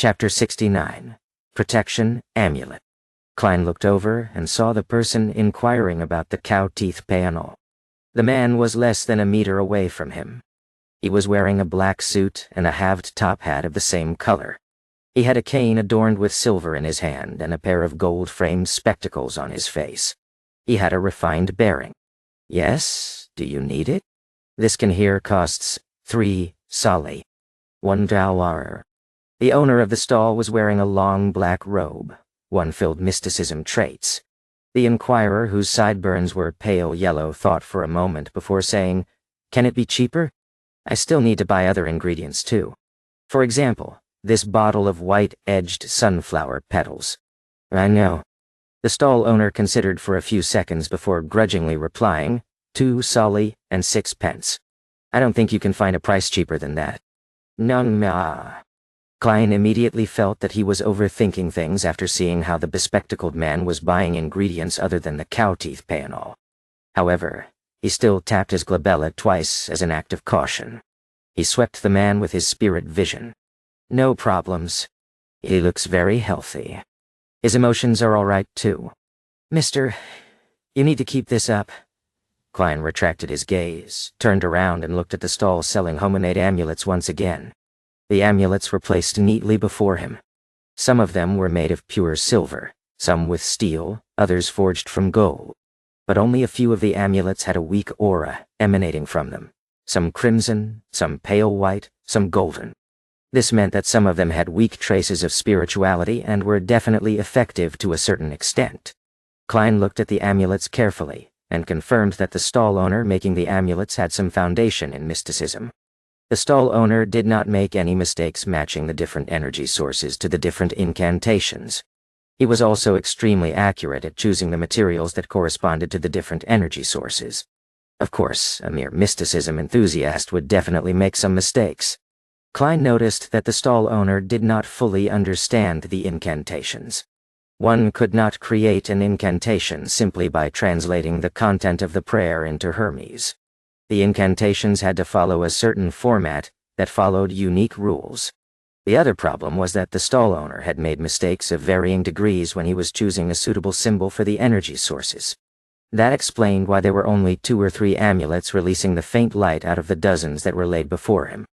Chapter 69. Protection Amulet. Klein looked over and saw the person inquiring about the cow teeth panel. The man was less than a meter away from him. He was wearing a black suit and a halved top hat of the same color. He had a cane adorned with silver in his hand and a pair of gold-framed spectacles on his face. He had a refined bearing. "Yes, do you need it? This can here costs 3 solly. $1. The owner of the stall was wearing a long black robe, one filled mysticism traits. The inquirer, whose sideburns were pale yellow, thought for a moment before saying, "Can it be cheaper? I still need to buy other ingredients too. For example, this bottle of white-edged sunflower petals." "I know." The stall owner considered for a few seconds before grudgingly replying, 2 solly and 6 pence. "I don't think you can find a price cheaper than that." "No." Klein immediately felt that he was overthinking things after seeing how the bespectacled man was buying ingredients other than the cow teeth panel. However, he still tapped his glabella twice as an act of caution. He swept the man with his spirit vision. "No problems. He looks very healthy. His emotions are all right, too. Mister, you need to keep this up." Klein retracted his gaze, turned around and looked at the stall selling homemade amulets once again. The amulets were placed neatly before him. Some of them were made of pure silver, some with steel, others forged from gold. But only a few of the amulets had a weak aura emanating from them, some crimson, some pale white, some golden. This meant that some of them had weak traces of spirituality and were definitely effective to a certain extent. Klein looked at the amulets carefully and confirmed that the stall owner making the amulets had some foundation in mysticism. The stall owner did not make any mistakes matching the different energy sources to the different incantations. He was also extremely accurate at choosing the materials that corresponded to the different energy sources. Of course, a mere mysticism enthusiast would definitely make some mistakes. Klein noticed that the stall owner did not fully understand the incantations. One could not create an incantation simply by translating the content of the prayer into Hermes. The incantations had to follow a certain format that followed unique rules. The other problem was that the stall owner had made mistakes of varying degrees when he was choosing a suitable symbol for the energy sources. That explained why there were only 2 or 3 amulets releasing the faint light out of the dozens that were laid before him.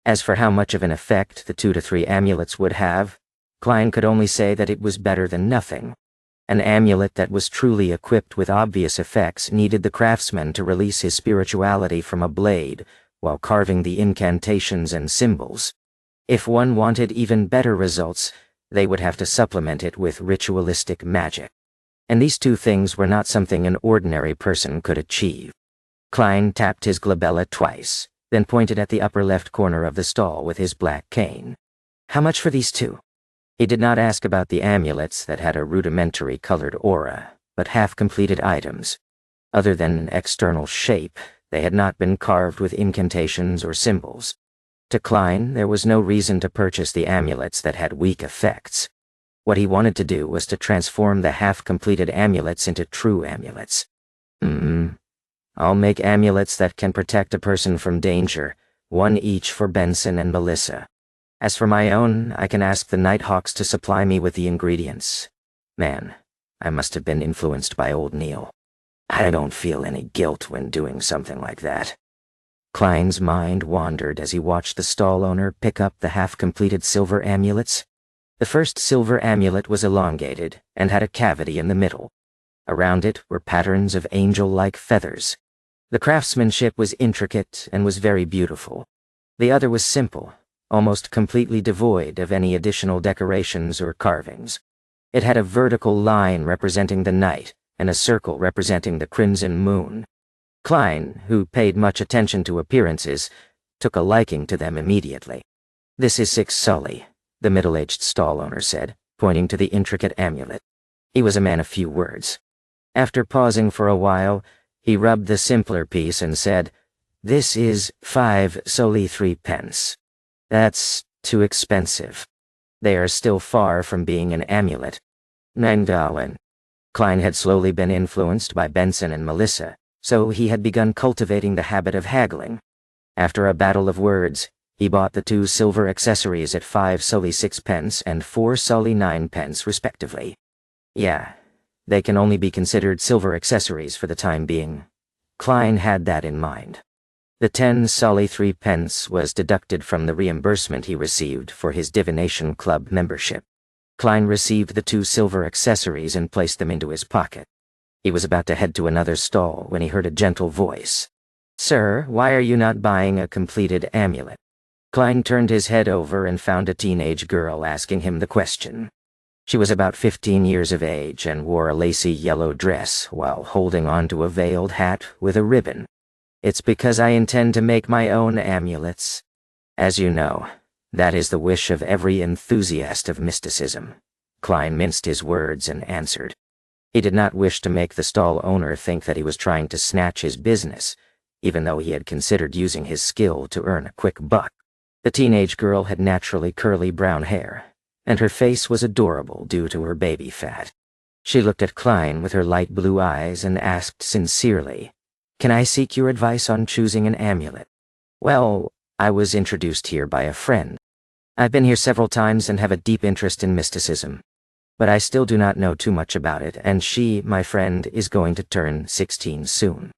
As for how much of an effect the 2 to 3 amulets would have, Klein could only say that it was better than nothing. An amulet that was truly equipped with obvious effects needed the craftsman to release his spirituality from a blade while carving the incantations and symbols. If one wanted even better results, they would have to supplement it with ritualistic magic. And these 2 things were not something an ordinary person could achieve. Klein tapped his glabella twice, then pointed at the upper left corner of the stall with his black cane. "How much for these 2? He did not ask about the amulets that had a rudimentary colored aura, but half-completed items. Other than an external shape, they had not been carved with incantations or symbols. To Klein, there was no reason to purchase the amulets that had weak effects. What he wanted to do was to transform the half-completed amulets into true amulets. I'll make amulets that can protect a person from danger, 1 each for Benson and Melissa. As for my own, I can ask the Nighthawks to supply me with the ingredients. Man, I must have been influenced by old Neil. I don't feel any guilt when doing something like that." Klein's mind wandered as he watched the stall owner pick up the half-completed silver amulets. The first silver amulet was elongated and had a cavity in the middle. Around it were patterns of angel-like feathers. The craftsmanship was intricate and was very beautiful. The other was simple, almost completely devoid of any additional decorations or carvings. It had a vertical line representing the night and a circle representing the crimson moon. Klein, who paid much attention to appearances, took a liking to them immediately. "This is 6 solly," the middle-aged stall owner said, pointing to the intricate amulet. He was a man of few words. After pausing for a while, he rubbed the simpler piece and said, "This is 5 solly 3 pence. That's too expensive. They are still far from being an amulet." $9. Klein had slowly been influenced by Benson and Melissa, so he had begun cultivating the habit of haggling. After a battle of words, He bought the 2 silver accessories at 5 solly 6 pence and 4 solly 9 pence respectively. Yeah, they can only be considered silver accessories for the time being. Klein had that in mind. The 10 solly 3 pence was deducted from the reimbursement he received for his divination club membership. Klein received the 2 silver accessories and placed them into his pocket. He was about to head to another stall when he heard a gentle voice. "Sir, why are you not buying a completed amulet?" Klein turned his head over and found a teenage girl asking him the question. She was about 15 years of age and wore a lacy yellow dress while holding onto a veiled hat with a ribbon. "It's because I intend to make my own amulets. As you know, that is the wish of every enthusiast of mysticism." Klein minced his words and answered. He did not wish to make the stall owner think that he was trying to snatch his business, even though he had considered using his skill to earn a quick buck. The teenage girl had naturally curly brown hair, and her face was adorable due to her baby fat. She looked at Klein with her light blue eyes and asked sincerely, "Can I seek your advice on choosing an amulet?" "Well, I was introduced here by a friend. I've been here several times and have a deep interest in mysticism. But I still do not know too much about it, and she, my friend, is going to turn 16 soon.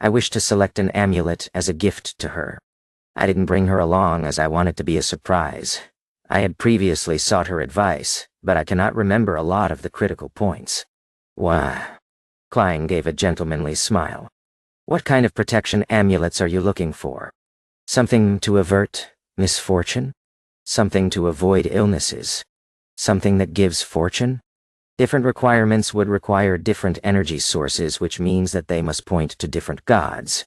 I wish to select an amulet as a gift to her. I didn't bring her along as I wanted to be a surprise. I had previously sought her advice, but I cannot remember a lot of the critical points." "Why?" Klein gave a gentlemanly smile. "What kind of protection amulets are you looking for? Something to avert misfortune? Something to avoid illnesses? Something that gives fortune?" Different requirements would require different energy sources, which means that they must point to different gods.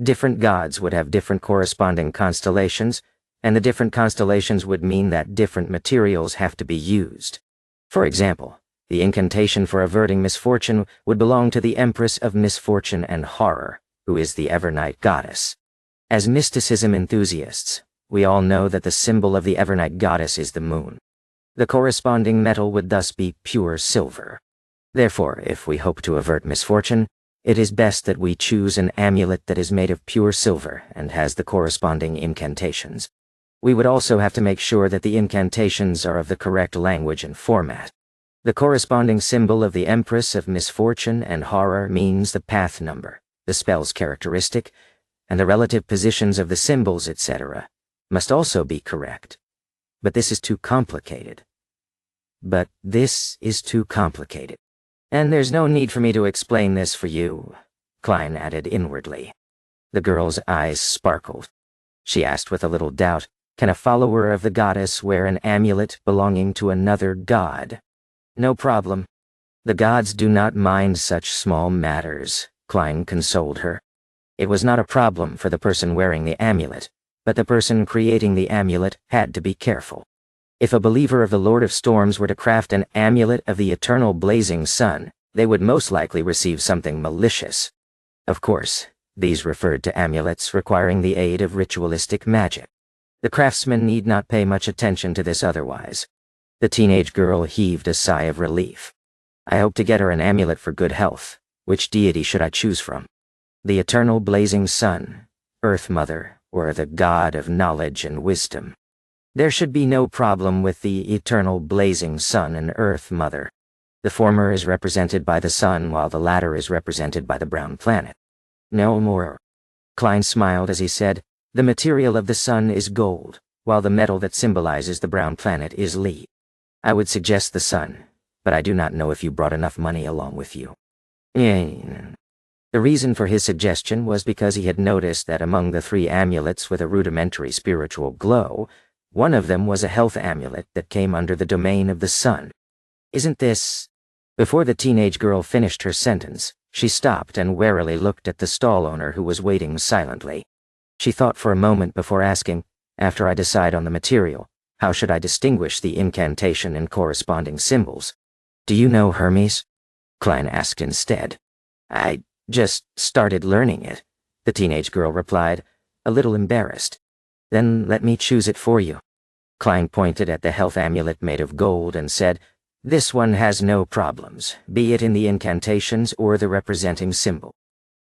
Different gods would have different corresponding constellations, and the different constellations would mean that different materials have to be used. For example, the incantation for averting misfortune would belong to the Empress of Misfortune and Horror, who is the Evernight goddess. As mysticism enthusiasts, we all know that the symbol of the Evernight goddess is the moon. The corresponding metal would thus be pure silver. Therefore, if we hope to avert misfortune, it is best that we choose an amulet that is made of pure silver and has the corresponding incantations. We would also have to make sure that the incantations are of the correct language and format. The corresponding symbol of the Empress of Misfortune and Horror means the path number, the spell's characteristic, and the relative positions of the symbols, etc., must also be correct. But this is too complicated. And there's no need for me to explain this for you," Klein added inwardly. The girl's eyes sparkled. She asked with a little doubt, "Can a follower of the goddess wear an amulet belonging to another god?" "No problem. The gods do not mind such small matters," Klein consoled her. It was not a problem for the person wearing the amulet, but the person creating the amulet had to be careful. If a believer of the Lord of Storms were to craft an amulet of the eternal blazing sun, they would most likely receive something malicious. Of course, these referred to amulets requiring the aid of ritualistic magic. The craftsman need not pay much attention to this otherwise. The teenage girl heaved a sigh of relief. "I hope to get her an amulet for good health. Which deity should I choose from? The eternal blazing sun, Earth Mother, or the god of knowledge and wisdom?" "There should be no problem with the eternal blazing sun and Earth Mother. The former is represented by the sun while the latter is represented by the brown planet." "No more." Klein smiled as he said, "The material of the sun is gold, while the metal that symbolizes the brown planet is lead. I would suggest the sun, but I do not know if you brought enough money along with you." The reason for his suggestion was because he had noticed that among the 3 amulets with a rudimentary spiritual glow, one of them was a health amulet that came under the domain of the sun. "Isn't this—" Before the teenage girl finished her sentence, she stopped and warily looked at the stall owner who was waiting silently. She thought for a moment before asking, "After I decide on the material, how should I distinguish the incantation and corresponding symbols?" "Do you know Hermes?" Klein asked instead. "I just started learning it," the teenage girl replied, a little embarrassed. "Then let me choose it for you." Klein pointed at the health amulet made of gold and said, "This one has no problems, be it in the incantations or the representing symbol."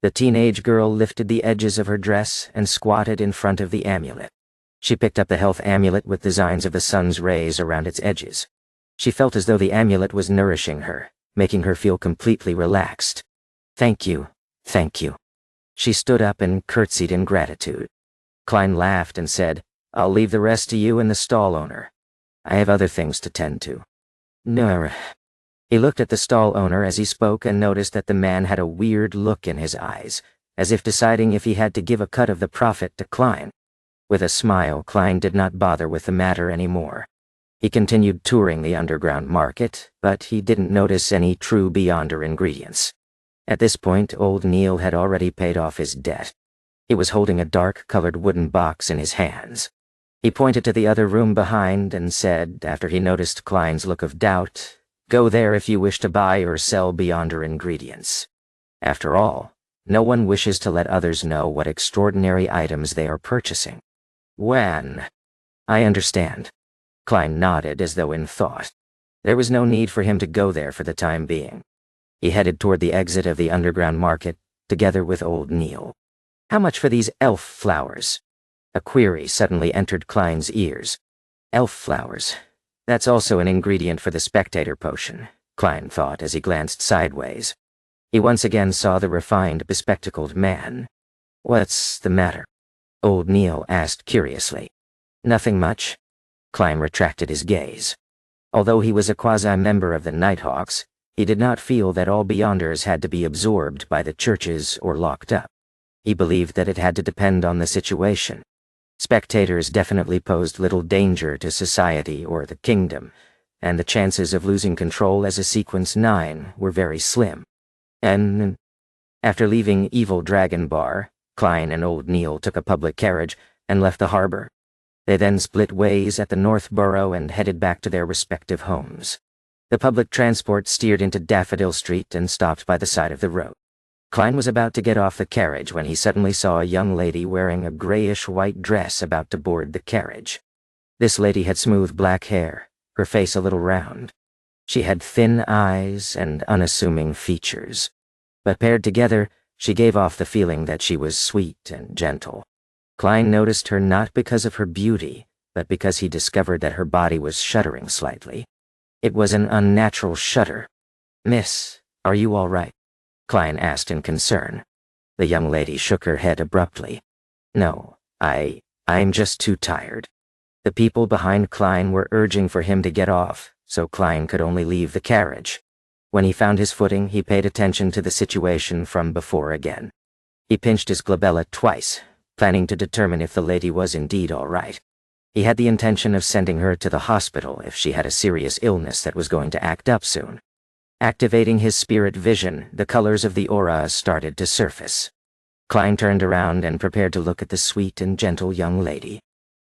The teenage girl lifted the edges of her dress and squatted in front of the amulet. She picked up the health amulet with designs of the sun's rays around its edges. She felt as though the amulet was nourishing her, making her feel completely relaxed. "Thank you, thank you." She stood up and curtsied in gratitude. Klein laughed and said, "I'll leave the rest to you and the stall owner. I have other things to tend to." "No." He looked at the stall owner as he spoke and noticed that the man had a weird look in his eyes, as if deciding if he had to give a cut of the profit to Klein. With a smile, Klein did not bother with the matter anymore. He continued touring the underground market, but he didn't notice any true Beyonder ingredients. At this point, old Neil had already paid off his debt. He was holding a dark-colored wooden box in his hands. He pointed to the other room behind and said, after he noticed Klein's look of doubt, "Go there if you wish to buy or sell Beyonder ingredients. After all, no one wishes to let others know what extraordinary items they are purchasing." "When?" "I understand." Klein nodded as though in thought. There was no need for him to go there for the time being. He headed toward the exit of the underground market, together with old Neil. "How much for these elf flowers?" A query suddenly entered Klein's ears. Elf flowers. That's also an ingredient for the spectator potion, Klein thought as he glanced sideways. He once again saw the refined, bespectacled man. "What's the matter?" old Neil asked curiously. "Nothing much." Klein retracted his gaze. Although he was a quasi-member of the Nighthawks, he did not feel that all Beyonders had to be absorbed by the churches or locked up. He believed that it had to depend on the situation. Spectators definitely posed little danger to society or the kingdom, and the chances of losing control as a Sequence 9 were very slim. And after leaving Evil Dragon Bar, Klein and old Neil took a public carriage and left the harbor. They then split ways at the North Borough and headed back to their respective homes. The public transport steered into Daffodil Street and stopped by the side of the road. Klein was about to get off the carriage when he suddenly saw a young lady wearing a grayish-white dress about to board the carriage. This lady had smooth black hair, her face a little round. She had thin eyes and unassuming features, but paired together, she gave off the feeling that she was sweet and gentle. Klein noticed her not because of her beauty, but because he discovered that her body was shuddering slightly. It was an unnatural shudder. "Miss, are you all right?" Klein asked in concern. The young lady shook her head abruptly. "No, I'm just too tired." The people behind Klein were urging for him to get off, so Klein could only leave the carriage. When he found his footing, he paid attention to the situation from before again. He pinched his glabella twice, planning to determine if the lady was indeed all right. He had the intention of sending her to the hospital if she had a serious illness that was going to act up soon. Activating his spirit vision, the colors of the aura started to surface. Klein turned around and prepared to look at the sweet and gentle young lady.